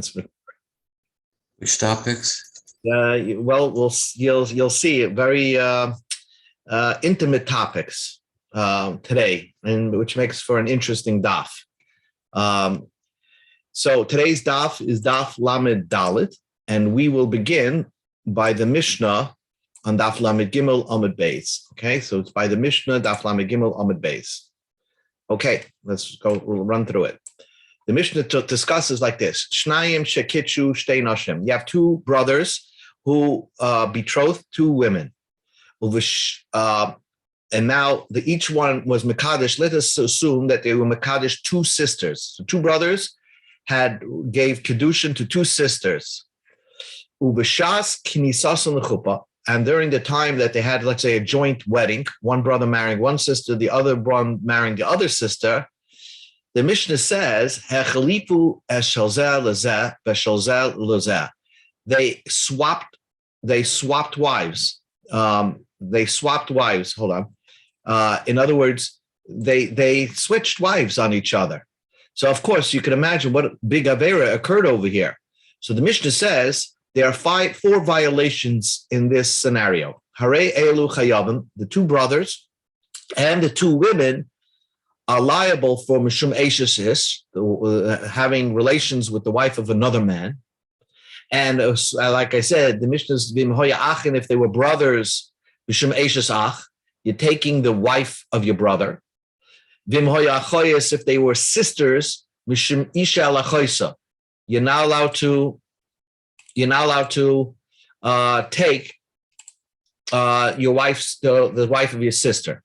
That's Which topics? You'll see very intimate topics today, and which makes for an interesting daf. So today's daf is Daf Lamed Dalet, and we will begin by the Mishnah on Daf Lamed Gimel Amud Beis. Okay, so it's by the Mishnah Daf Lamed Gimel Amud Beis. Okay, let's go. We'll run through it. The Mishnah discusses like this: Shnayim shekitchu shtei nashim. You have two brothers who betrothed two women, and now each one was mekadesh. Let us assume that they were mekadesh two sisters. So two brothers gave kedushin to two sisters. Uveshas kinisason lechuppah. And during the time that they had, let's say, a joint wedding, one brother marrying one sister, the other one marrying the other sister, the Mishnah says, they swapped wives. Hold on. In other words, they switched wives on each other. So, of course, you can imagine what big avera occurred over here. So the Mishnah says there are four violations in this scenario. Hare elu chayavim, the two brothers and the two women are liable for mishum eishes ish, having relations with the wife of another man. And like I said, the Mishnah's vim hoya achin, if they were brothers, mishum eishes ach, you're taking the wife of your brother. Vim hoya achoyes, if they were sisters, mishum isha lachoysa, you're not allowed to take your wife's the wife of your sister.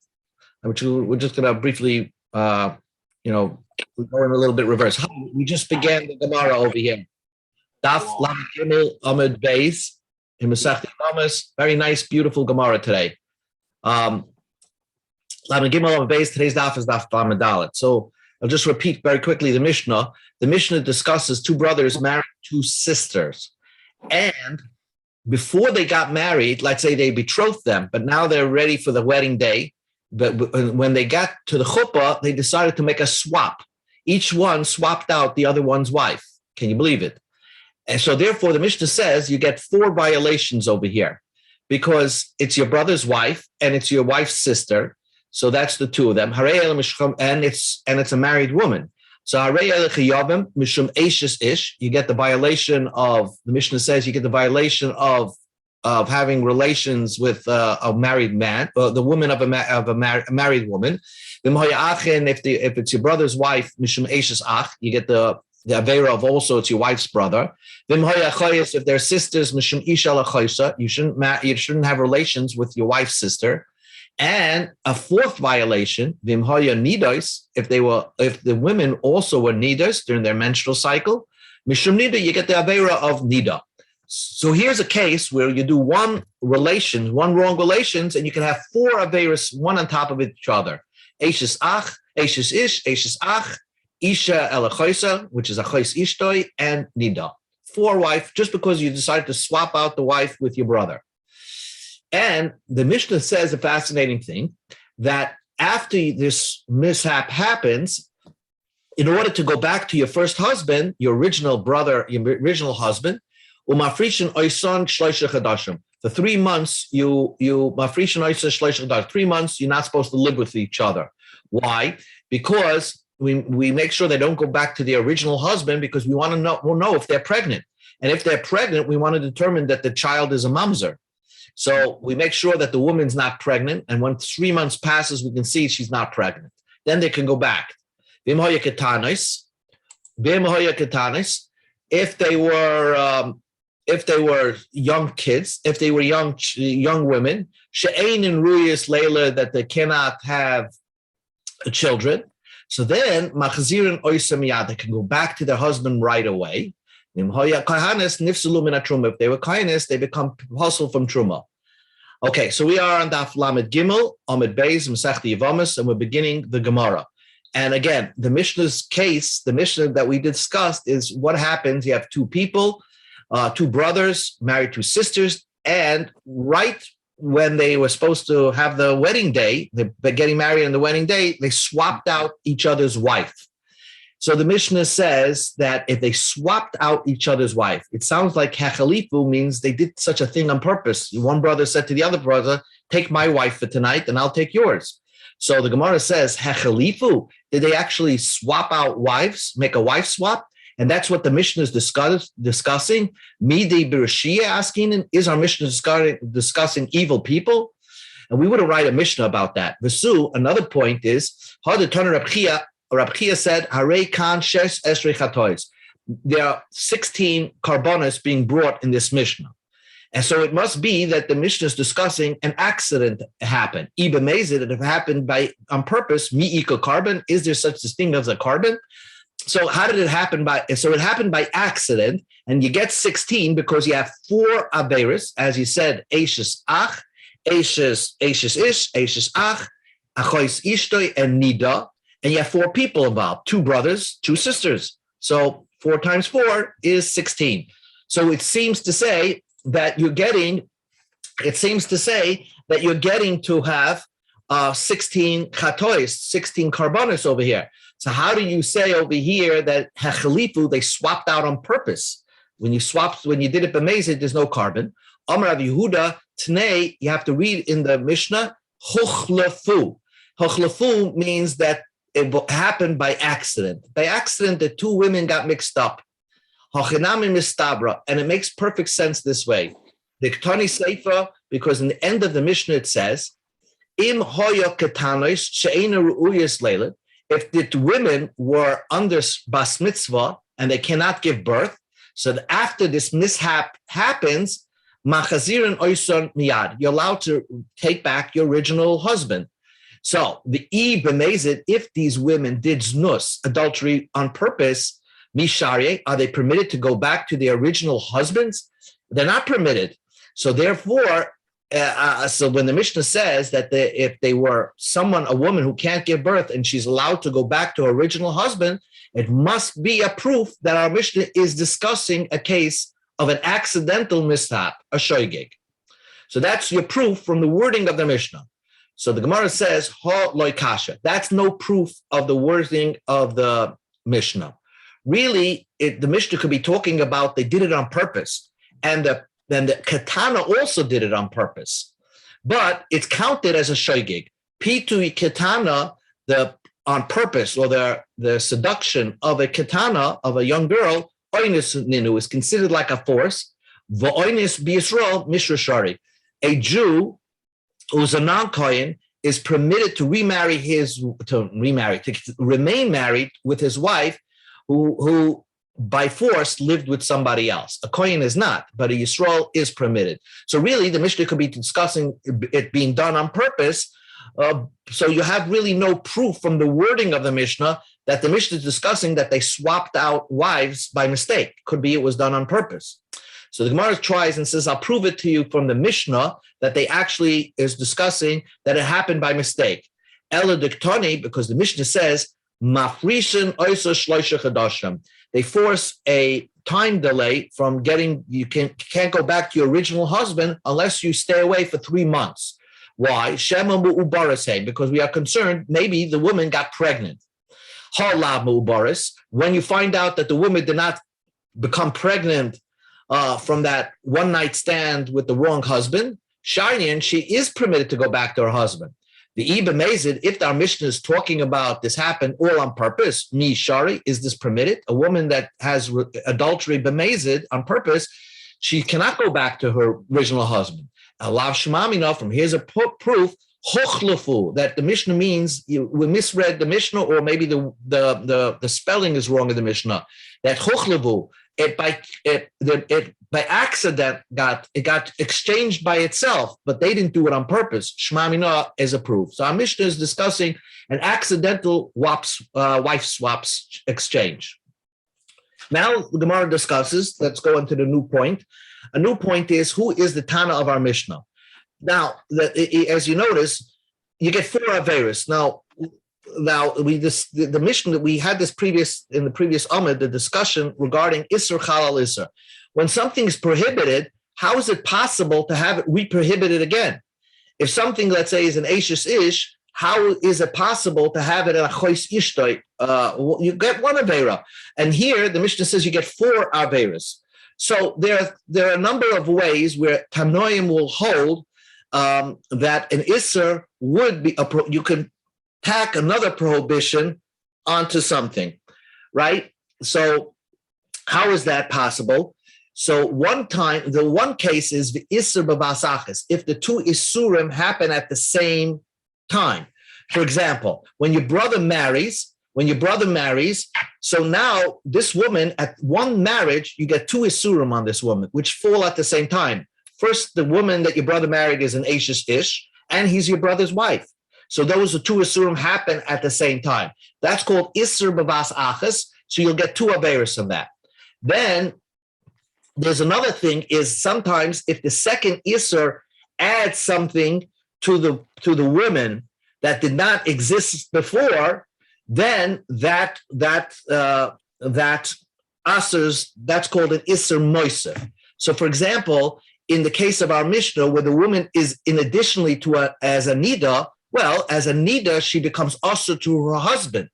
Which we're just going to briefly, we're going a little bit reverse. We just began the Gemara over here. Daf Lamed Gimel Amud Beis in Masechta Yevamos. Very nice, beautiful Gemara today. Lamed Gimel Amud Beis. Today's daf is Daf Lamed Dalet. So I'll just repeat very quickly the Mishnah. The Mishnah discusses two brothers marrying two sisters. And before they got married, let's say they betrothed them, but now they're ready for the wedding day. But when they got to the chuppah, they decided to make a swap. Each one swapped out the other one's wife. Can you believe it? And so therefore, the Mishnah says you get four violations over here because it's your brother's wife and it's your wife's sister. So that's the two of them. And it's a married woman. So you get the violation of, the Mishnah says you get the violation of having relations with a married man, the woman of a married woman. If it's your brother's wife, you get the avera of also it's your wife's brother. If they're sisters, you shouldn't have relations with your wife's sister. And a fourth violation, if the women also were nidas during their menstrual cycle, mishum nida, you get the avera of nida. So here's a case where you do one wrong relations, and you can have four averas, one on top of each other. Eishes ach, eishes ish, eishes ach, isha elachoisa, which is achois ishtoi, and nida. Four wife, just because you decided to swap out the wife with your brother. And the Mishnah says a fascinating thing, that after this mishap happens, in order to go back to your first husband, your original brother, your original husband, umafrishin oison shloisha chadashim. For 3 months, mafrishin oison shloisha chadashim. 3 months, you're not supposed to live with each other. Why? Because we make sure they don't go back to their original husband, because we want to know if they're pregnant. And if they're pregnant, we want to determine that the child is a mamzer. So we make sure that the woman's not pregnant, and when 3 months passes, we can see she's not pregnant. Then they can go back. If they were young kids, if they were young women, she'einin ruyis leila, that they cannot have children, so then machzirin oisam yad, they can go back to their husband right away. If they were kindness, they become hustle from truma. Okay, so we are on Daf Lamed Gimel Amud Beis Masechta Yevamos, and we're beginning the Gemara. And again, the Mishnah's case, the Mishnah that we discussed, is what happens. You have two people, two brothers married to sisters, and right when they were supposed to have the wedding day, they're getting married on the wedding day, they swapped out each other's wife. So the Mishnah says that if they swapped out each other's wife, it sounds like hachalifu means they did such a thing on purpose. One brother said to the other brother, take my wife for tonight and I'll take yours. So the Gemara says, hachalifu, did they actually swap out wives, make a wife swap? And that's what the Mishnah is discussing. Midi Bereshia asking, is our Mishnah discussing evil people? And we would write a Mishnah about that. Vesu, another point is, Rab Chia said, Harei kan shesh esrei chatois. There are 16 karbonos being brought in this Mishnah. And so it must be that the Mishnah is discussing an accident happened. Iba mezid, it happened on purpose. Mi iko carbon. Is there such a thing as a carbon? So how did it happen so it happened by accident, and you get 16 because you have 4 averis, as you said, Eishes ach, Eishes ish, Eishes ach, Achois ishtoi, and Nida. And you have 4 people involved, 2 brothers, 2 sisters. So 4 times 4 is 16. So it seems to say that you're getting to have 16 chatois, 16 karbonos over here. So how do you say over here that hachalifu, they swapped out on purpose? When you did it b'mezid, there's no carbon. Amar Rav Yehuda, Tnei, you have to read in the Mishnah, hochlafu. Hochlafu means that it happened by accident. By accident, the 2 women got mixed up. Hochinami mistabra, and it makes perfect sense this way. The Ktani Seifa, because in the end of the Mishnah it says, Im hoya ketanois she'ena ru'uyas leilet. If the women were under bas mitzvah and they cannot give birth, so that after this mishap happens, machazirin oison miyad, you're allowed to take back your original husband. So the e b'mezid, if these women did znus, adultery on purpose, misharye, are they permitted to go back to their original husbands? They're not permitted. So therefore, so when the Mishnah says that if they were a woman who can't give birth and she's allowed to go back to her original husband, it must be a proof that our Mishnah is discussing a case of an accidental mishap, a shoygig. So that's your proof from the wording of the Mishnah. So the Gemara says, ha loy kasha. That's no proof of the wording of the Mishnah. Really, the Mishnah could be talking about they did it on purpose. And then the katana also did it on purpose. But it's counted as a shoygig. Pitui katana, on purpose, or the seduction of a katana, of a young girl, oinus ninu, is considered like a force. V'oinus b'Yisrael mishra. A Jew who's a non-Kohen is permitted to remain married with his wife, who by force lived with somebody else. A Kohen is not, but a Yisrael is permitted. So really, the Mishnah could be discussing it being done on purpose. So you have really no proof from the wording of the Mishnah that the Mishnah is discussing that they swapped out wives by mistake. Could be it was done on purpose. So the Gemara tries and says, I'll prove it to you from the Mishnah that they actually is discussing that it happened by mistake. Ela diktoni, because the Mishnah says, Mafrishin oisa shloisha chadashim. They force a time delay from you can't go back to your original husband unless you stay away for 3 months. Why? Shema mu'ubaras, because we are concerned maybe the woman got pregnant. Halav mu'ubaras, when you find out that the woman did not become pregnant from that one night stand with the wrong husband, Sharian, she is permitted to go back to her husband. The Iba Mezid, if our Mishnah is talking about this happened all on purpose, mi shari, is this permitted? A woman that has adultery b'mezid on purpose, she cannot go back to her original husband. Alav shemamina, from here's a proof, hochlafu, that the Mishnah means we misread the Mishnah, or maybe the spelling is wrong in the Mishnah. That hochlavu, it by accident got exchanged by itself, but they didn't do it on purpose. Shema Mina is a proof. So our Mishnah is discussing an accidental wife swaps exchange. Now the Gemara discusses, let's go into the new point. A new point is, who is the Tana of our Mishnah? Now, as you notice, you get 4 Averis. Now the Mishnah that we had in the previous Amud, the discussion regarding Isser Chalal Isser. When something is prohibited, how is it possible to have it re-prohibited again? If something, let's say, is an Eishes Ish, how is it possible to have it in a chois ishtoi? You get one avera, and here the Mishnah says you get 4 averas. So there are a number of ways where Tanoim will hold that an isser would be you can tack another prohibition onto something, right? So how is that possible? So the one case is the isser b'basachis, if the 2 isurim happen at the same time. For example, when your brother marries, so now this woman, at one marriage, you get 2 isurim on this woman, which fall at the same time. First, the woman that your brother married is an Ashish Ish, and he's your brother's wife. So those 2 isurim happen at the same time. That's called isser b'bas achas. So you'll get 2 averos from that. Then there's another thing is sometimes if the second isser adds something to the women that did not exist before, then that assers, that's called an isser moisef. So, for example, in the case of our Mishnah, where the woman is in additionally to as a nida, well, as a nida, she becomes also to her husband.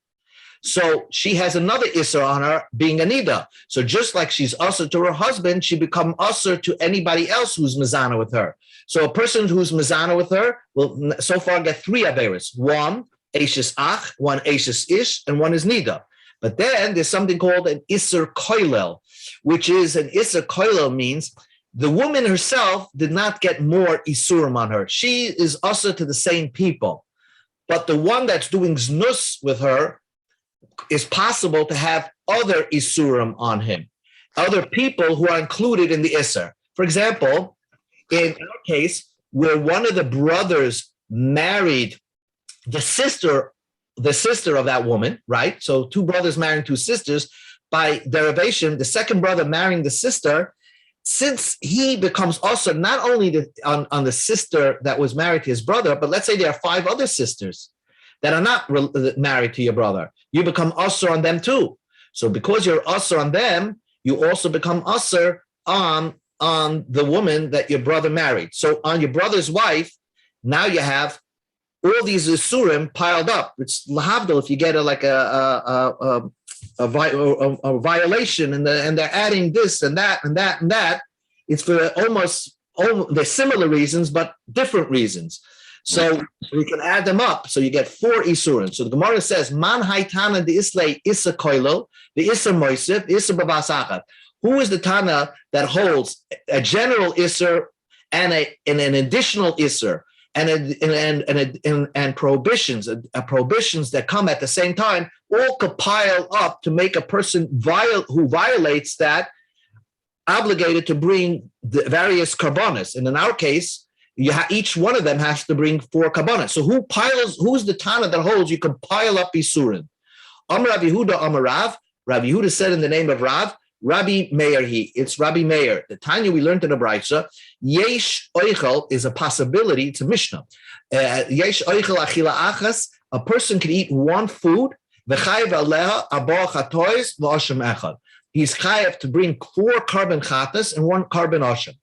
So she has another isser on her being a nida. So just like she's also to her husband, she become also to anybody else who's mezana with her. So a person who's mezana with her will so far get 3 averos. 1 Ashes ach, 1 Ashes ish, and 1 is nida. But then there's something called an isser koilel, which is an isser koilel means the woman herself did not get more isurim on her. She is also to the same people. But the one that's doing znus with her is possible to have other isurim on him, other people who are included in the isser. For example, in our case, where one of the brothers married the sister of that woman, right? So 2 brothers marrying 2 sisters, by derivation, the second brother marrying the sister, since he becomes also not only on the sister that was married to his brother, but let's say there are 5 other sisters that are not married to your brother, you become usher on them too. So because you're usher on them, you also become usher on the woman that your brother married. So on your brother's wife, now you have all these isurim piled up. It's lahavdil if you get a violation and they're adding this and that and that and that. It's for almost they're similar reasons, but different reasons. So we can add them up. So you get 4 isurim. So the Gemara says, Man haitana de islay isa koilo, the isa moisif, the isa babasachat. Who is the Tana that holds a general isser and an additional isser and prohibitions that come at the same time, all could pile up to make a person who violates that obligated to bring the various karbonas. And in our case, each one of them has to bring 4 karbonas. So who's the Tana that holds you can pile up isurim? Amar Rav Yehuda, Amar Rav. Rav Yehuda said in the name of Rav, Rabbi Meir it's Rabbi Meir. The Tanya we learned in the Brayso, Yesh Oichel is a possibility, it's a Mishnah. Yesh Oichel Achila Achas, a person can eat 1 food, V'chayev Aleha, Abo Chatois, V'Oshem Echad. He's chayev to bring 4 carbon chatas and 1 carbon oshem.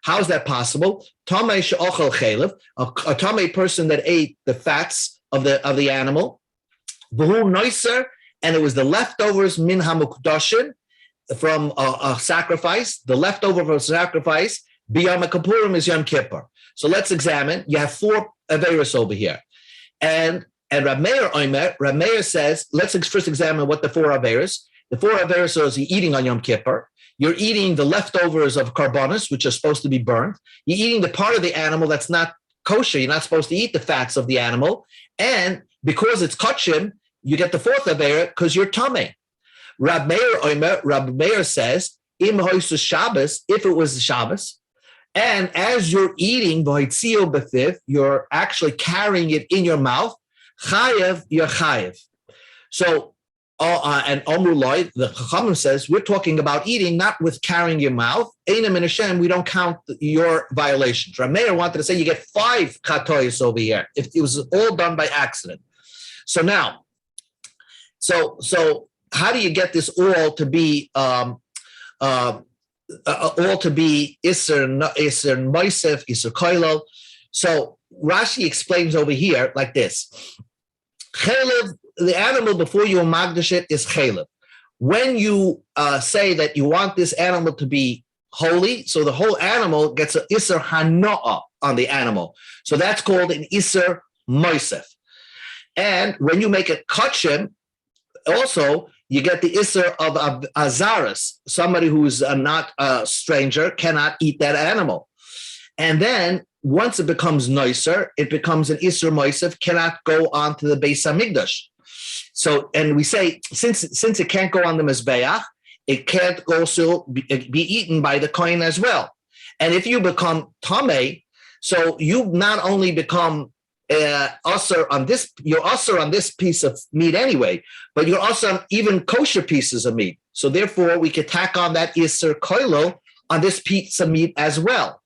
How is that possible? Tamei she'ochel chelev, a tamei person that ate the fats of the animal, v'hu noiser, and it was the leftovers min hamukdashin, from a sacrifice, the leftover from a sacrifice, biyam kippurim is Yom Kippur. So let's examine. You have 4 averos over here. And Rab Meir says, let's first examine what the 4 averos. The 4 averos is you're eating on Yom Kippur. You're eating the leftovers of karbonos, which are supposed to be burnt. You're eating the part of the animal that's not kosher. You're not supposed to eat the fats of the animal. And because it's kachim, you get the 4th avera because you're tameh. Rab Meir says, Im hoisus Shabbos, if it was the Shabbos, and as you're eating v'hoitzio b'fiv, you're actually carrying it in your mouth, chayev, you're chayev. So, and Omru Loi, the Chachamim says, we're talking about eating, not with carrying your mouth. Einem in Hashem, we don't count your violations. Rab Meir wanted to say you get 5 chatoyos over here, if it was all done by accident. So now, so how do you get this all to be isser moisef, isser koilo? So Rashi explains over here like this. Chelev, the animal before you magdash it is chelev. When you say that you want this animal to be holy, so the whole animal gets an iser hanoah on the animal. So that's called an iser moisef. And when you make it kachim, also you get the iser of azaris. Somebody who's not a stranger cannot eat that animal. And then once it becomes nicer, it becomes an iser moisef, cannot go on to the Beis Hamikdash. So, and we say, since it can't go on the Mizbeach, it can't also be eaten by the Kohen as well. And if you become Tameh, so you not only become usher on this, you're usher on this piece of meat anyway, but you're also on even kosher pieces of meat. So therefore, we could tack on that Isser Koilo on this piece of meat as well.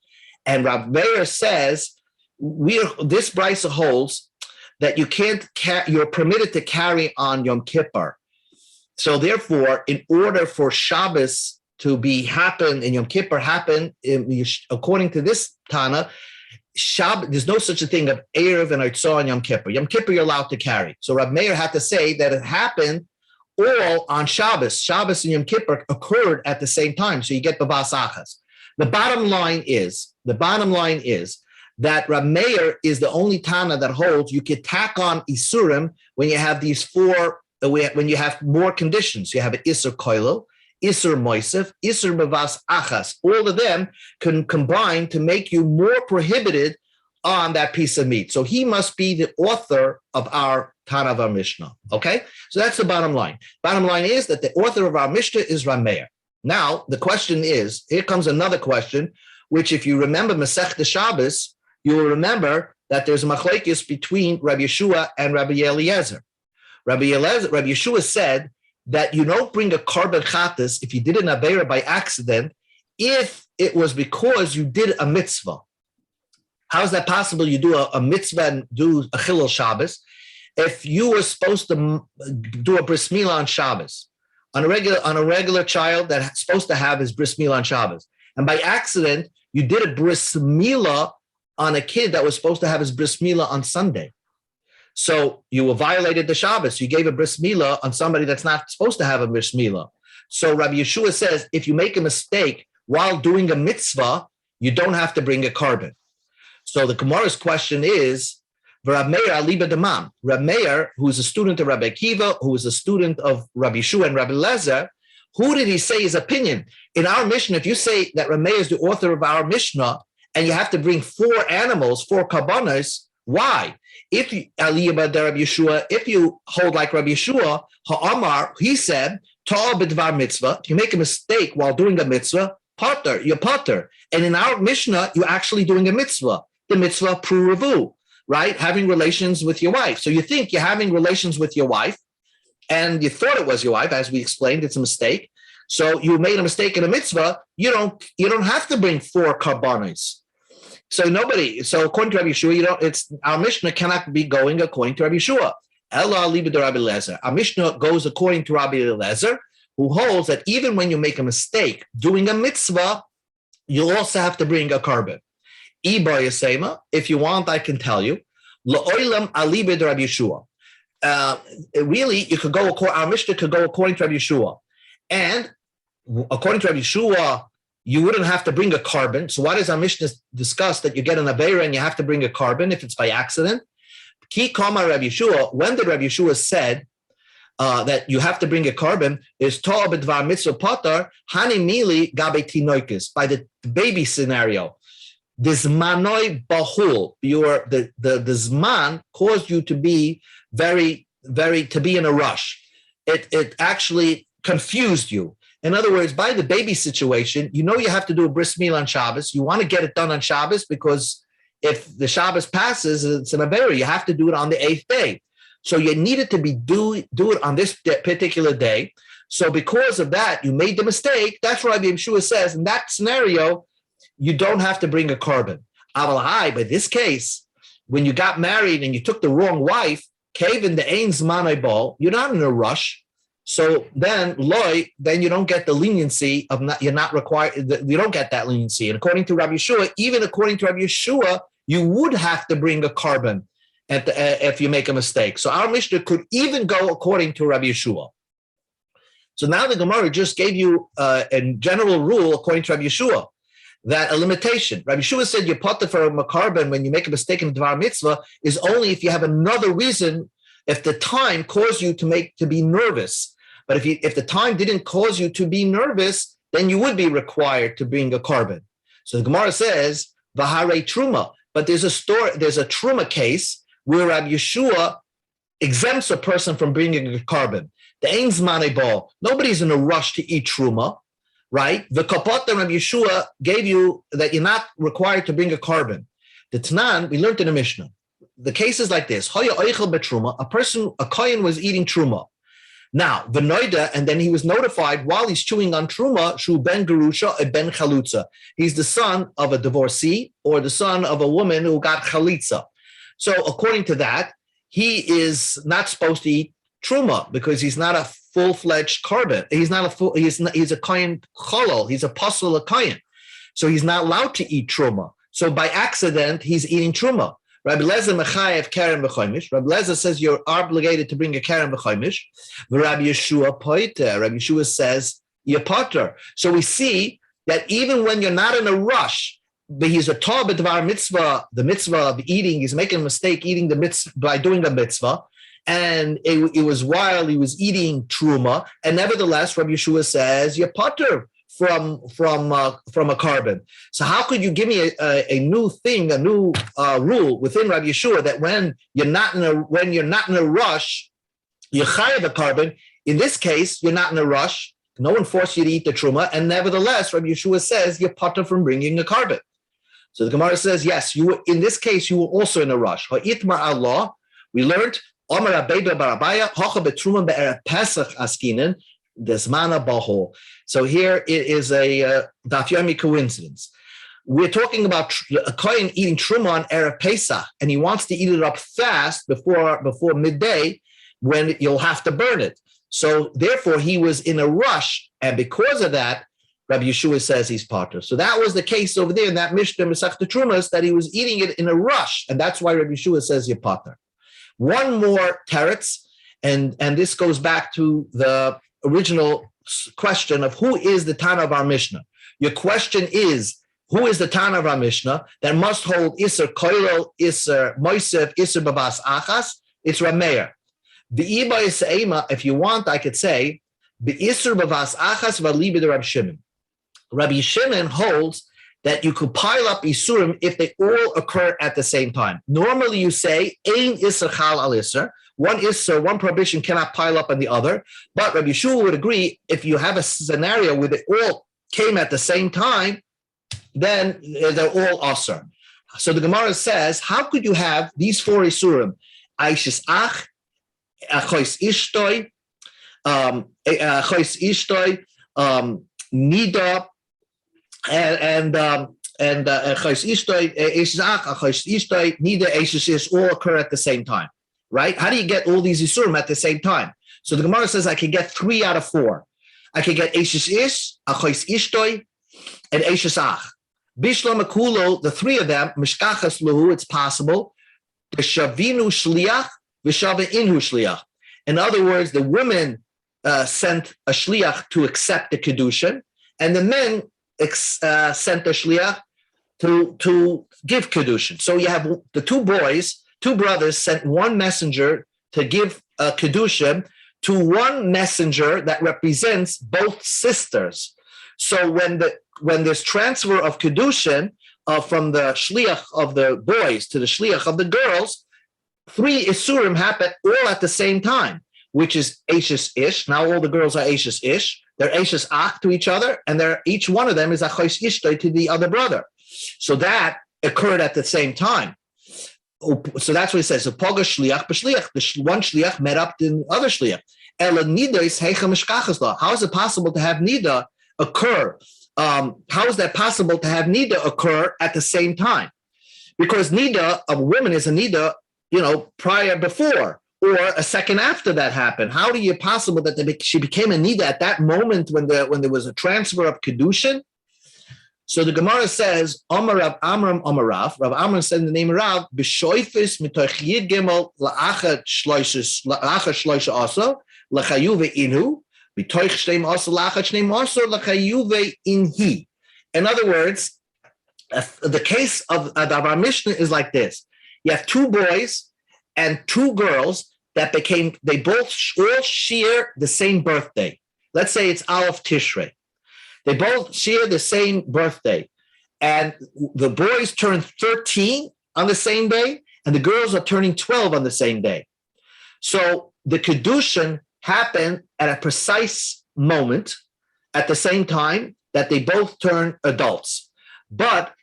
And Rav Meir says, this brisa holds that you can't, you're permitted to carry on Yom Kippur. So therefore, in order for Shabbos to be happen and Yom Kippur happen, according to this Tana, Shabbos, there's no such a thing of Erev and Eitzah on Yom Kippur. Yom Kippur you're allowed to carry. So Rav Meir had to say that it happened all on Shabbos. Shabbos and Yom Kippur occurred at the same time. So you get the Bas Achas. The bottom line is that Rav Meir is the only Tana that holds you could tack on Isurim when you have these four, when you have more conditions. You have an Isur Koilo, Isur Moisef, Isur Bavas Achas. All of them can combine to make you more prohibited on that piece of meat. So he must be the author of our Tana of our Mishnah. Okay? So that's the bottom line. Bottom line is that the author of our Mishnah is Rav Meir. Now, the question is, here comes another question, which if you remember Masechta Shabbos, you will remember that there's a machlekes between Rabbi Yeshua and Rabbi Eliezer. Rabbi Yeshua said that you don't bring a korban chatas if you did an aveira by accident, if it was because you did a mitzvah. How is that possible? You do a mitzvah and do a chilul Shabbos. If you were supposed to do a bris milah on Shabbos, on a regular child that's supposed to have his bris milah on Shabbos, and by accident you did a bris milah on a kid that was supposed to have his bris milah on Sunday. So you violated the Shabbos. You gave a bris milah on somebody that's not supposed to have a bris milah. So Rabbi Yeshua says, if you make a mistake while doing a mitzvah, you don't have to bring a korban. So the Gemara's question is, Rav Meir aliba demam. Rav Meir, who is a student of Rabbi Akiva, who is a student of Rabbi Yeshua and Rabbi Eliezer, who did he say his opinion? In our Mishnah, if you say that Rav Meir is the author of our Mishnah, and you have to bring 4 animals, 4 karbanos, why? If you if you hold like Rabbi Yeshua, Ha'amar, he said, Ta'al b'dvar mitzvah, if you make a mistake while doing a mitzvah, potter, you're potter. And in our Mishnah, you're actually doing a mitzvah, the mitzvah prurevu, right? Having relations with your wife. So you think you're having relations with your wife, and you thought it was your wife, as we explained, it's a mistake. So you made a mistake in a mitzvah, you don't have to bring 4 karbanos. So according to Rabbi Yeshua, our Mishnah cannot be going according to Rabbi Yeshua. Ella libid Rabbi Eliezer. Our Mishnah goes according to Rabbi Eliezer, who holds that even when you make a mistake doing a mitzvah, you also have to bring a korban. If you want, I can tell you. La'olam alibid Rabbi Yeshua. Really, you could go. Our Mishnah could go according to Rabbi Yeshua, and according to Rabbi Yeshua, you wouldn't have to bring a korban. So why does our Mishnah discuss that you get an aveira and you have to bring a korban if it's by accident? Ki kama Rabbi Yeshua, when the Rabbi Yeshua said that you have to bring a korban, is to'ah b'dvar mitzvah potar, hani mili gabe tinoikis, by the baby scenario. The zmanoi bahul, the zman caused you to be to be in a rush. It actually confused you. In other words, by the baby situation, you have to do a bris milah on Shabbos. You want to get it done on Shabbos because if the Shabbos passes, it's an aveira. You have to do it on the 8th day. So you needed to do it on this particular day. So because of that, you made the mistake. That's what Rabbi Yeshua says. In that scenario, you don't have to bring a korban. But in this case, when you got married and you took the wrong wife, Kevin the Ein Zmanai Ball, you're not in a rush. So then you don't get the leniency of you're not required. You don't get that leniency. And according to Rabbi Yeshua, even according to Rabbi Yeshua, you would have to bring a carbon if you make a mistake. So our Mishnah could even go according to Rabbi Yeshua. So now the Gemara just gave you a general rule according to Rabbi Yeshua, that a limitation. Rabbi Yeshua said you're potter for a carbon when you make a mistake in the Dvar Mitzvah is only if you have another reason, if the time caused you to be nervous. But if the time didn't cause you to be nervous, then you would be required to bring a carbon. So the Gemara says, Vahare Truma. But there's a Truma case where Rabbi Yeshua exempts a person from bringing a carbon. The Ein Zmanei Bo. Nobody's in a rush to eat Truma, right? The kapot that Rabbi Yeshua gave you that you're not required to bring a carbon. The Tanan, we learned in the Mishnah. The case is like this. Hoya oichel betruma. A kohen was eating Truma. Now, v'noida, and then he was notified while he's chewing on Truma, shu ben gerusha, a ben chalutza. He's the son of a divorcee or the son of a woman who got chalitza. So according to that, he is not supposed to eat Truma because he's not a full-fledged carbon. He's a kohen cholol. He's a pasul a kohen. So he's not allowed to eat Truma. So by accident, he's eating Truma. Rabbi Lezer mechayev keren b'choimish. Rabbi Lezer says you're obligated to bring a keren b'choimish. Rabbi Yeshua poiter. Rabbi Yeshua says you're potter. So we see that even when you're not in a rush, but he's a Torah b'dvar mitzvah, the mitzvah of eating, he's making a mistake eating the mitzvah by doing the mitzvah, and it was while he was eating Truma, and nevertheless, Rabbi Yeshua says you're potter from a carbon. So how could you give me a new thing, a new rule within Rabbi Yeshua that when you're not in a rush, you're chayav a carbon. In this case, you're not in a rush. No one forced you to eat the Truma, and nevertheless, Rabbi Yeshua says you're potter from bringing a carbon. So the Gemara says, yes, you were, in this case, you were also in a rush. Ha'itmar Allah, we learned, Omar Abeda Barabaya, Hocha betruma be'er Pesach askinen, desmana bahol. So here it is a Daf Yomi coincidence. We're talking about a kohen eating truma on Erev Pesach, and he wants to eat it up fast before midday when you'll have to burn it. So therefore, he was in a rush, and because of that, Rabbi Yeshua says he's potter. So that was the case over there in that Mishnah Masechta Trumas, that he was eating it in a rush, and that's why Rabbi Yeshua says you're potter. One more teretz, and this goes back to the original question of who is the Tana of our Mishnah. Your question is, who is the Tana of our Mishnah that must hold Isser Koilel, Isser Moisef, Isser Babas Achas? It's Rameir. Be'iba Yisa'ema, if you want, I could say, Be'isser Babas Achas V'alibi de Rabbi Shimon. Rabbi Shimon holds that you could pile up Isurim if they all occur at the same time. Normally you say, Ein Isser Chal al Isser. One Isser, one prohibition cannot pile up on the other. But Rabbi Yeshua would agree, if you have a scenario where they all came at the same time, then they're all Asr. So the Gemara says, how could you have these four Isurim? Aishis Ach, Achois Ishtoi, Nida, and Achois Ishtoi, Aishis Ach, Achois Ishtoi, Nida, Aishis Ish all occur at the same time. Right? How do you get all these Isurim at the same time? So the Gemara says I can get 3 out of 4. I can get Eishes Ish, Achois Ishtoi, and Eishes Ach. Bishlam Akulo, the 3 of them, Mishkachas Luhu, it's possible. The Shavinu Shliach, Vishava Inhu Shliach. In other words, the women sent a Shliach to accept the Kedushin, and the men sent a Shliach to give Kedushin. So you have the 2 brothers sent one messenger to give Kedushin to one messenger that represents both sisters. So when there's transfer of Kedushin from the Shliach of the boys to the Shliach of the girls, 3 Isurim happen all at the same time, which is Eishes Ish. Now all the girls are Eishes Ish. They're Eishes Ach to each other, and each one of them is Achois Ishtoi to the other brother. So that occurred at the same time. So that's what it says. So Poga Shliach b'Shliach. The one Shliach met up the other Shliach. Ela Nida is Heicha Mishkachas La. How is it possible to have Nida occur? How is that possible to have Nida occur at the same time? Because Nida of a woman is a Nida, prior before or a second after that happened. How do you possible that she became a Nida at that moment when there was a transfer of Kedushin? So the Gemara says, Amar Rav Amram Amar Rav. Rav Amram said in the name of Rav, B'shoifis mitoch yid gimel la'achat shloisha asa l'chayuve inhu mitoch shneim asa la'achat shneim asa l'chayuve inhi. In other words, the case of our Mishnah is like this: you have two boys and two girls that they both all share the same birthday. Let's say it's Aleph Tishrei. They both share the same birthday, and the boys turn 13 on the same day, and the girls are turning 12 on the same day. So the Kedushin happened at a precise moment at the same time that they both turn adults. But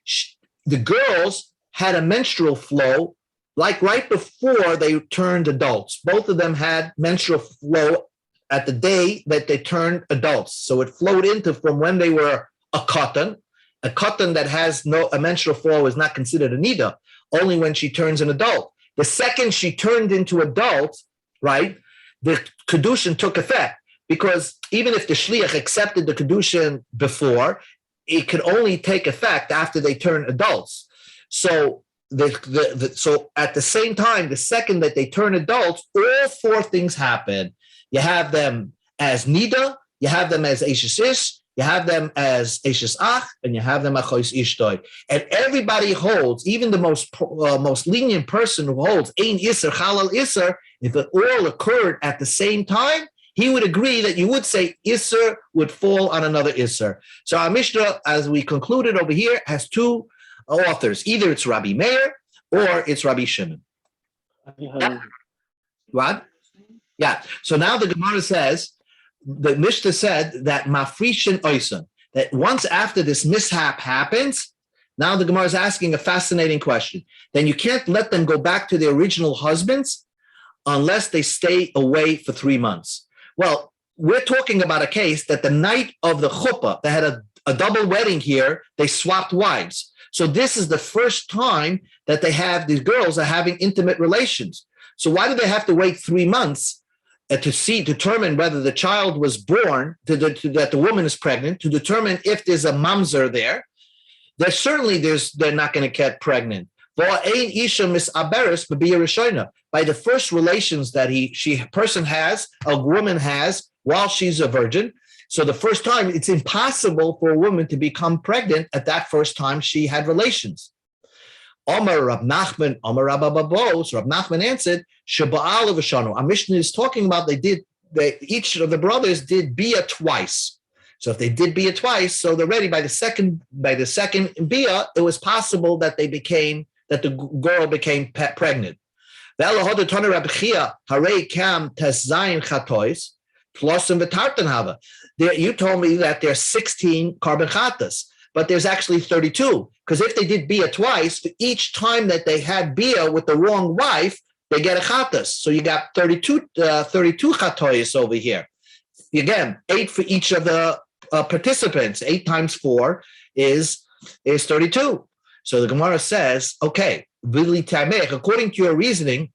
the girls had a menstrual flow like right before they turned adults. Both of them had menstrual flow at the day that they turned adults. So it flowed into from when they were a cotton. A cotton that has a menstrual flow is not considered a nida, only when she turns an adult. The second she turned into adult, right, the Kedushin took effect, because even if the Shliach accepted the Kedushin before, it could only take effect after they turn adults. So so at the same time, the second that they turn adults, all four things happen. You have them as nida, you have them as eishes ish, you have them as eishes ach, and you have them achos ishtoi. And everybody holds, even the most lenient person who holds ein iser halal iser, if it all occurred at the same time, he would agree that you would say iser would fall on another iser. So our Mishnah, as we concluded over here, has two authors. Either it's Rabbi Meir or it's Rabbi Shimon. What? Yeah. So now the Gemara says, the Mishnah said that mafrishin oisan, that once after this mishap happens, now the Gemara is asking a fascinating question. Then you can't let them go back to their original husbands unless they stay away for 3 months. Well, we're talking about a case that the night of the chuppah, they had a double wedding here, they swapped wives. So this is the first time that these girls are having intimate relations. So why do they have to wait 3 months to determine whether the child was born, that the woman is pregnant, to determine if there's a mamzer there? They're not going to get pregnant. By the first relations that a woman has while she's a virgin. So the first time, it's impossible for a woman to become pregnant at that first time she had relations. Omar Rab Nachman, Omar Rab Ababo. So Rab Nachman answered, Shaba'al of Ashanu. Our Mishnah is talking about each of the brothers did bia twice. So if they did bia twice, so they're ready by the second bia, it was possible that the girl became pregnant. You told me that there's 16 carbon chatas, but there's actually 32. Because if they did bia twice, for each time that they had bia with the wrong wife, they get a chatas. So you got 32 chatois over here. Again, 8 for each of the participants. 8 times 4 is 32. So the Gemara says, okay, according to your reasoning,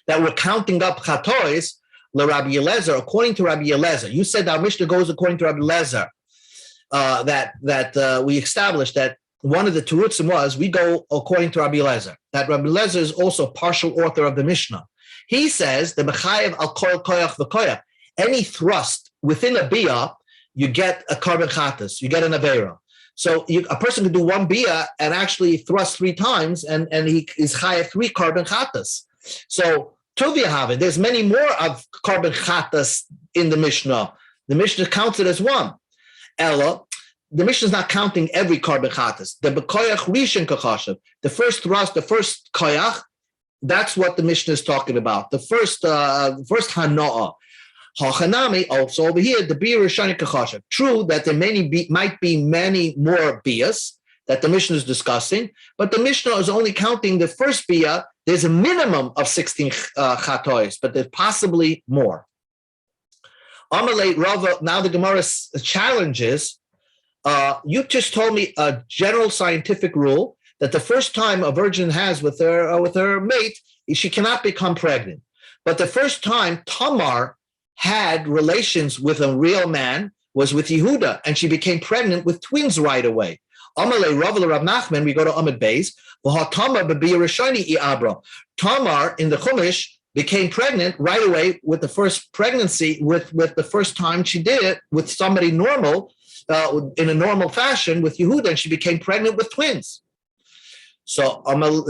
that we're counting up chatois, Rabbi Eliezer, according to Rabbi Eliezer, you said our Mishnah goes according to Rabbi Eliezer, that we established that one of the terutzim was we go according to Rabbi Eliezer, that Rabbi Eliezer is also partial author of the Mishnah. He says the mechayev al kol koyach v'koyach, any thrust within a bia, you get a carbon chatas, you get an avera. So a person can do one bia and actually thrust 3 times, and he is chayev 3 carbon chatas. So Tovia have there's many more of carbon chatas in the Mishnah. The Mishnah counts it as 1. Ella, the Mishnah is not counting every carbon chatas. The bekoyach rishon kachashav, the first thrust, the first koyach, that's what the Mishnah is talking about. The first hana'ah. Hachanami, also over here, the bia rishon kachashav. True that there might be many more bias that the Mishnah is discussing, but the Mishnah is only counting the first bia. There's a minimum of 16 chatois, but there's possibly more. Amalei Rava, now the Gemara challenges, you just told me a general scientific rule that the first time a virgin has with her mate, she cannot become pregnant. But the first time Tamar had relations with a real man was with Yehuda, and she became pregnant with twins right away. Amalei Rav Rav Nachman, we go to Amud Beis. Tamar in the Chumash became pregnant right away with the first pregnancy, with the first time she did it with somebody normal, in a normal fashion with Yehuda, and she became pregnant with twins. So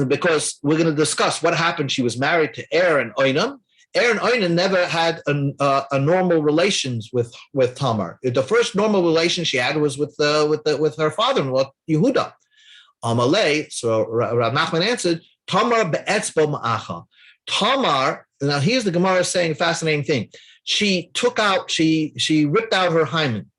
because we're going to discuss what happened, she was married to Er and Oinam. Er and Oinam never had a normal relations with Tamar. The first normal relation she had was with her father-in-law Yehuda. Amalei. So Rav Nachman answered, Tamar be'etzbo ma'acha. Tamar. Now here's the Gemara saying a fascinating thing. She ripped out her hymen,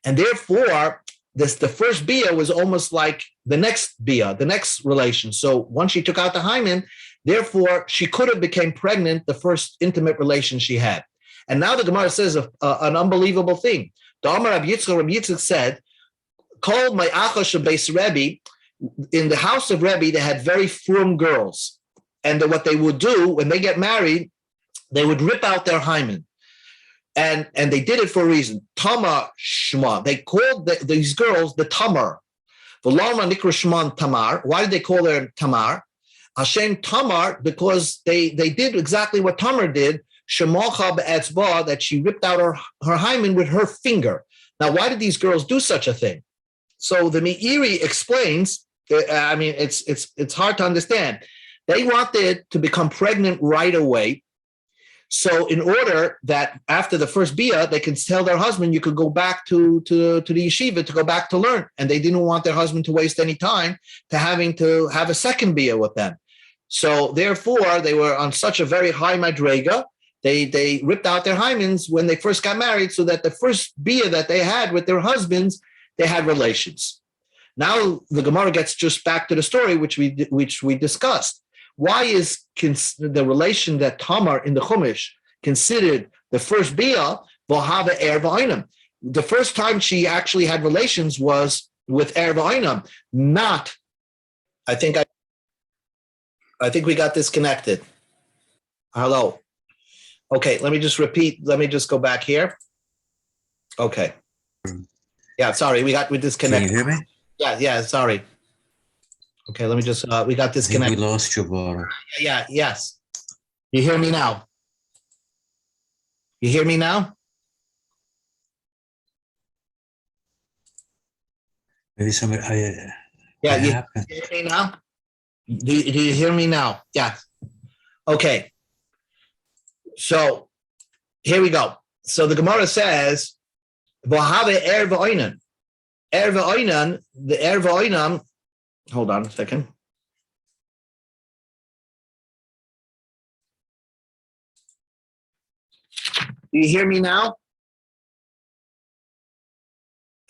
and therefore the first bia was almost like the next bia, the next relation. So once she took out the hymen, therefore she could have became pregnant the first intimate relation she had. And now the Gemara says an unbelievable thing. The Amar Rabbi Yitzchak said, "Called my acha shebeis Rebbe." In the house of Rebbe, they had very frum girls, and what they would do when they get married, they would rip out their hymen. And they did it for a reason. Tamar Shema. They called these girls the Tamar. V'lama nikra Shman Tamar. Why did they call her Tamar? Hashem Tamar, because they did exactly what Tamar did. Shemacha be'etzba, that she ripped out her hymen with her finger. Now, why did these girls do such a thing? So the Meiri explains. I mean, it's hard to understand. They wanted to become pregnant right away. So in order that after the first bia, they can tell their husband, you could go back to the yeshiva to go back to learn. And they didn't want their husband to waste any time to having to have a second bia with them. So therefore, they were on such a very high madrega. They ripped out their hymens when they first got married, so that the first bia that they had with their husbands, they had relations. Now the Gemara gets just back to the story which we discussed. Why is the relation that Tamar in the Chumash considered the first bia v'hava er v'oinam? The first time she actually had relations was with er v'oinam, not. I think we got disconnected. Hello. Okay, let me just repeat. Let me just go back here. Okay. Yeah, sorry, we disconnected. Can you hear me? Yeah, sorry. Okay, let me just, we got disconnected. We lost you, Barbara. Yeah, yes. You hear me now? You hear me now? Maybe somebody, Yeah, you hear me now? Do you hear me now? Yeah. Okay. So here we go. So the Gemara says, "V'have er v'oinan." Er v'oinan, the er v'oinam. Hold on a second. Do you hear me now?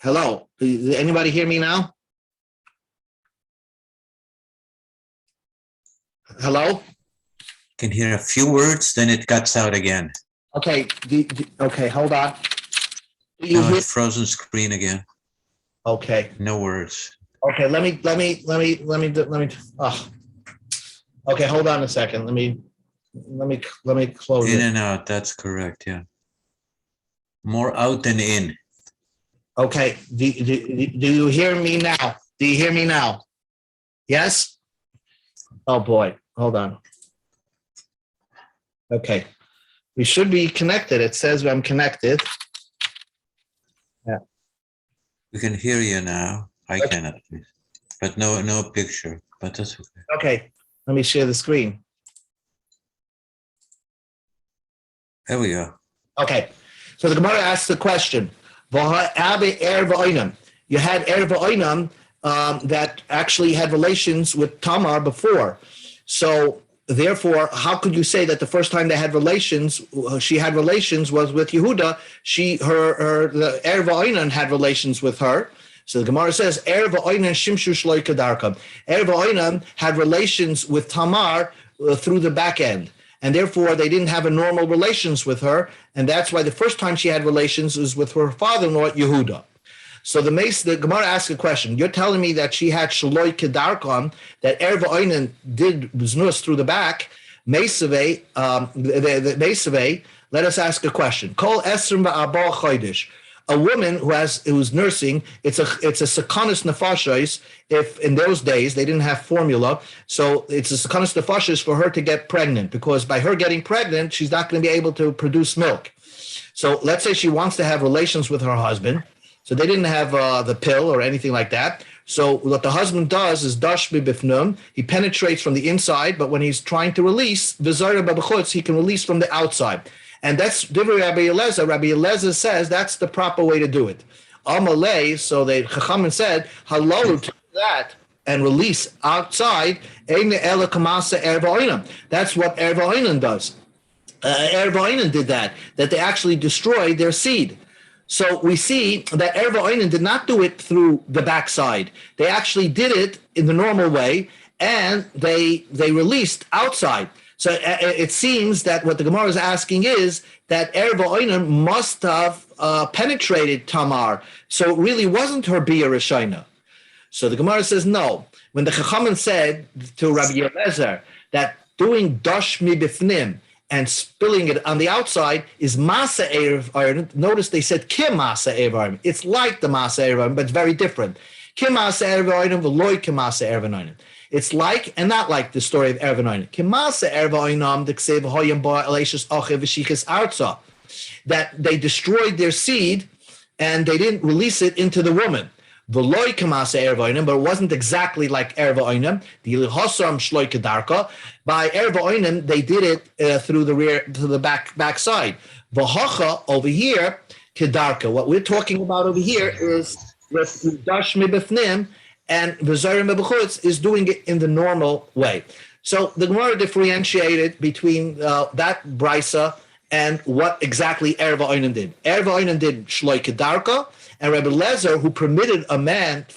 Hello. Does anybody hear me now? Hello? can hear a few words, then it cuts out again. Okay. Okay. Hold on. Now it's frozen screen again. Okay. No words. Okay. Let me. Okay. Hold on a second. Let me close In it. and out. That's correct. Yeah. More out than in. Okay. Do you hear me now? Do you hear me now? Yes? Oh boy. Hold on. Okay. We should be connected. It says I'm connected. Yeah. We can hear you now. I cannot, but no picture. But that's okay. Okay. Let me share the screen. There we go. Okay. So the Gemara asks the question. You had Er V'Oinam that actually had relations with Tamar before. So therefore, how could you say that the first time they had relations, she had relations was with Yehuda? The Er V'Oinam had relations with her. So the Gemara says, Er V'Oinam Shimshu Shloi Kedarkam. Er V'Oinam had relations with Tamar through the back end. And therefore, they didn't have a normal relations with her. And that's why the first time she had relations was with her father-in-law, Yehuda. So the Gemara asks a question. You're telling me that she had Shaloi Kedarkam, that Er V'Oinen did Znus through the back. Meisaveh, let us ask a question. Kol Esrim V'Abal Chodesh. a woman who's nursing, it's a sakanas nefashos. If in those days they didn't have formula, so it's a sakanas nefashos for her to get pregnant, because by her getting pregnant, she's not going to be able to produce milk. So let's say she wants to have relations with her husband. So they didn't have the pill or anything like that. So what the husband does is dash bifnum. He penetrates from the inside, but when he's trying to release, v'zayra b'chutz, he can release from the outside. And that's Divrei Rabbi Eliezer. Rabbi Eliezer says that's the proper way to do it. Amalei, so the Chachamim said, halal to do that and release outside, that's what Erva Oinan does. Erva Oinan did that they actually destroyed their seed. So we see that Erva Oinan did not do it through the backside. They actually did it in the normal way, and they released outside. So it seems that what the Gemara is asking is that Erva Oinan must have penetrated Tamar. So it really wasn't her Bia Rishayna. So the Gemara says no. When the Chachamim said to Rabbi Eliezer that doing Dash Mi Bifnim and spilling it on the outside is Masa Erev Oinan, notice they said Kim Masa Erev Oinan. It's like the Masa Erev Oinan, but it's very different. Kim Masa Erev Oinan, V'loi Kim Masa Erev Oinan. It's like and not like the story of Erva Oinan. Kimasa Erva Oinam d'ksev hoyam ba elashus achiv v'shichas arza, that they destroyed their seed and they didn't release it into the woman. V'loi kimasa Erva Oinam, but it wasn't exactly like Erva Oinam. The ilhosam shloi kedarka. By Erva Oinam, they did it through the rear, to the back side. V'hacha over here kedarka. What we're talking about over here is with dash mibifnim. And V'zayim B'chutz is doing it in the normal way. So the Gemara differentiated between that brisa and what exactly Erva Oinan did. Erva Oinan did Shloi Kedarka, and Rabbi Lezer, who permitted a man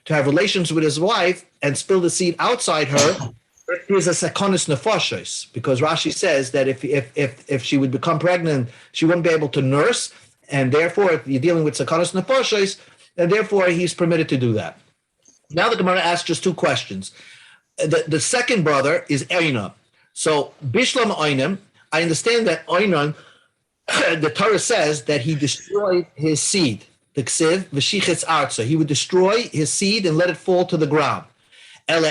to have relations with his wife and spill the seed outside her, is a sakonis nefashos, because Rashi says that if she would become pregnant, she wouldn't be able to nurse, and therefore if you're dealing with sakonis nefashos, and therefore he's permitted to do that. Now the Gemara asks just two questions. The second brother is Einan. So Bishlam Einan, I understand that Einan, the Torah says that he destroyed his seed. The Ksiv, V'shichetz Arza. He would destroy his seed and let it fall to the ground. Ela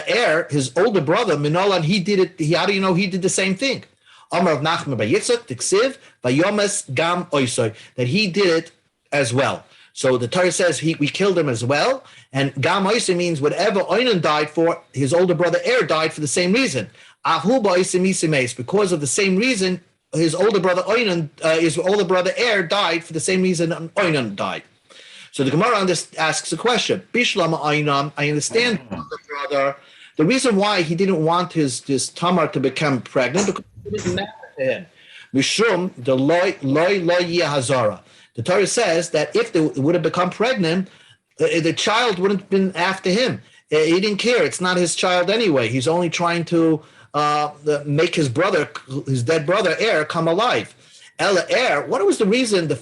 his older brother, Minolan, he did it. How do you know he did the same thing? Amar of Nachman by Yitzchak, the Ksiv, Vayomes Gam Oisoy, that he did it as well. So the Torah says we killed him as well, and Gam Oisim means whatever Oinan died for, his older brother died for the same reason. Ahu Ba'oisim Isimeis, because of the same reason, his older brother died for the same reason Oinan died. So the Gemara asks a question. Bishlam Oinam, I understand the brother. The reason why he didn't want his Tamar to become pregnant, because it didn't matter to him. Mishum the loy hazara. The Torah says that if they would have become pregnant, the child wouldn't have been after him. He didn't care. It's not his child anyway. He's only trying to make his dead brother, come alive. What was the reason? The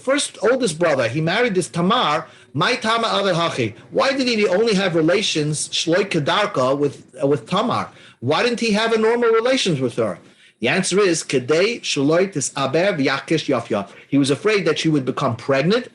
oldest brother, he married this Tamar, my Tama Hachi. Why did he only have relations, Shloi Kedarka, with Tamar? Why didn't he have a normal relations with her? The answer is Kedei Shaloi Tisaber V'Yakish Yafya. He was afraid that she would become pregnant,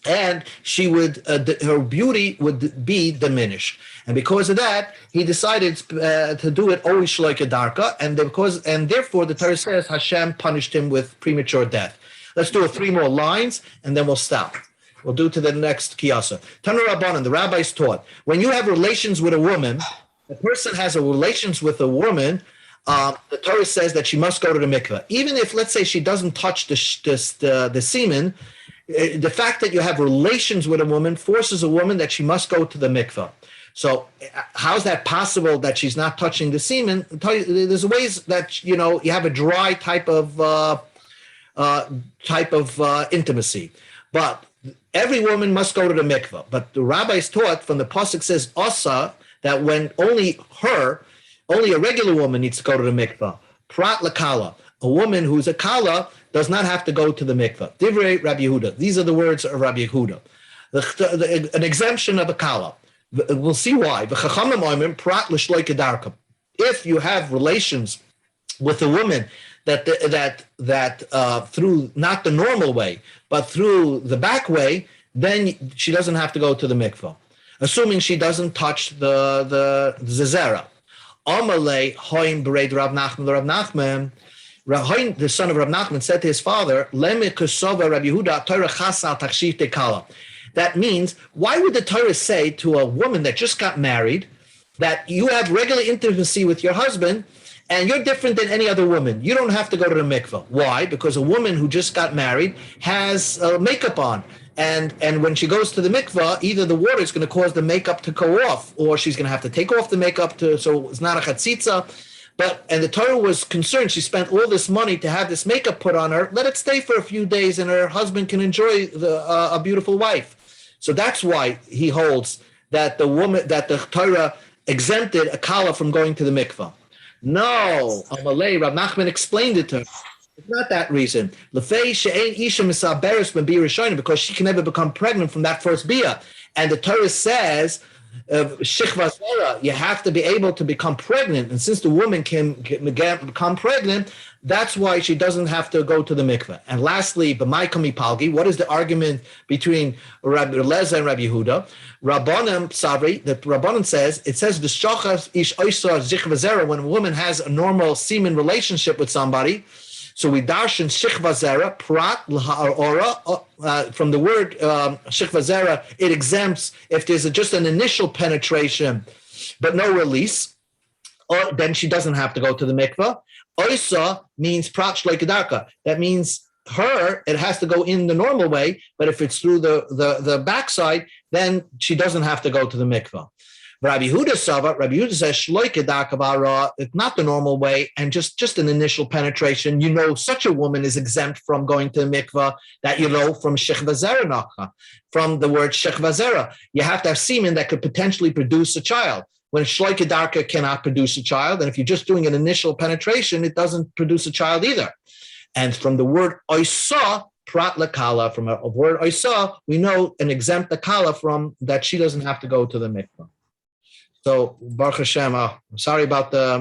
and she would her beauty would be diminished. And because of that, he decided to do it always Shaloi Kedarka, and therefore the Torah says Hashem punished him with premature death. Let's do 3 more lines, and then we'll stop. We'll do to the next kiyasa. Tanu Rabbanan, the rabbis taught, when you have relations with a woman, the person has a relations with a woman. The Torah says that she must go to the mikveh. Even if, let's say, she doesn't touch the semen, the fact that you have relations with a woman forces a woman that she must go to the mikveh. So how is that possible that she's not touching the semen? There's ways that, you have a dry type of intimacy. But every woman must go to the mikveh. But the rabbis taught from the pasuk says asa, that when only a regular woman needs to go to the mikveh. Prat lakala, a woman who's a kala does not have to go to the mikveh. Divrei Rabbi Yehuda. These are the words of Rabbi Yehuda. An exemption of a kala. We'll see why. If you have relations with a woman through not the normal way, but through the back way, then she doesn't have to go to the mikvah, assuming she doesn't touch the zera. Amalei hoim bered Rav Nachman. The son of Rav Nachman said to his father, that means, why would the Torah say to a woman that just got married that you have regular intimacy with your husband and you're different than any other woman? You don't have to go to the mikvah. Why? Because a woman who just got married has makeup on. And when she goes to the mikvah, either the water is going to cause the makeup to go off, or she's going to have to take off the makeup so it's not a chatzitza. And the Torah was concerned. She spent all this money to have this makeup put on her. Let it stay for a few days, and her husband can enjoy a beautiful wife. So that's why he holds that the Torah exempted a kala from going to the mikvah. No, Amalei, Rav Nachman explained it to her. It's not that reason. Because she can never become pregnant from that first bia. And the Torah says, you have to be able to become pregnant, and since the woman can become pregnant, that's why she doesn't have to go to the mikveh. And lastly, b'mai kami palgi, what is the argument between Rabbi Eliezer and Rabbi Yehuda? Rabbanan Savri, the Rabbanan says, it says v'shachas ish oisa zichva zera, when a woman has a normal semen relationship with somebody. So we darshan shichva zera prat l'ha'ora, from the word shichva zera, it exempts if there's just an initial penetration but no release, or then she doesn't have to go to the mikveh. Oisa means prat shloikedarka. That means it has to go in the normal way, but if it's through the backside, then she doesn't have to go to the mikveh. Rabbi Yehuda says shloikedarka, it's not the normal way, and just an initial penetration. Such a woman is exempt from going to the mikveh, that from shechva zera, from the word shechva zera. You have to have semen that could potentially produce a child. When shloikedarka cannot produce a child, and if you're just doing an initial penetration, it doesn't produce a child either. And from the word oisa, prat lakala, from a word oisa, we know an exempt lakala from that she doesn't have to go to the mikveh. So Baruch Hashem, sorry about the